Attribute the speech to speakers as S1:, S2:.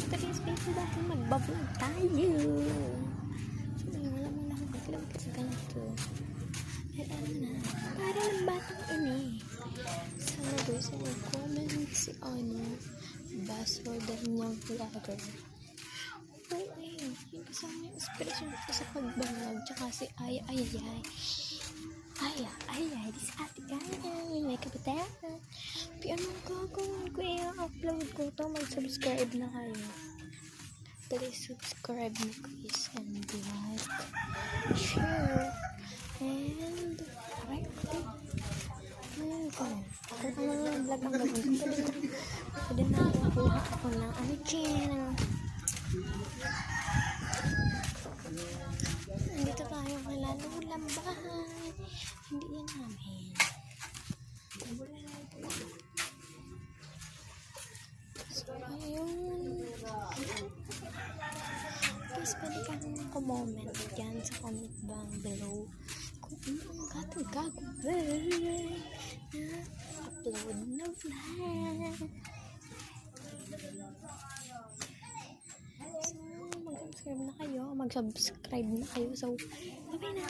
S1: today's video dahil magbablog tayo. So, wala mo na akong baglog kasi ganito. At ano na, para ng batang ini. Sana guys, mag-comment si Basodan niyang vlogger. Okay, yung kasama yung inspiration ko sa pagbablog, tsaka si Aya, this ate Aya, may kapitan. Pero anong gagawin ko i-upload ko to, mag-subscribe na kayo. Please subscribe na guys, and like, share, and right. Ayun ko. Kung ano vlog ang gagawin ko dito, pwede na kuha ako ng channel. Nandito tayo kala Lulang bahay. Hindi yan namin. So, ayun. Please, pwede kang comment dyan sa comment bang below kung ano ang gagawin na upload na vlog. So, mag-subscribe na kayo. So, bye na.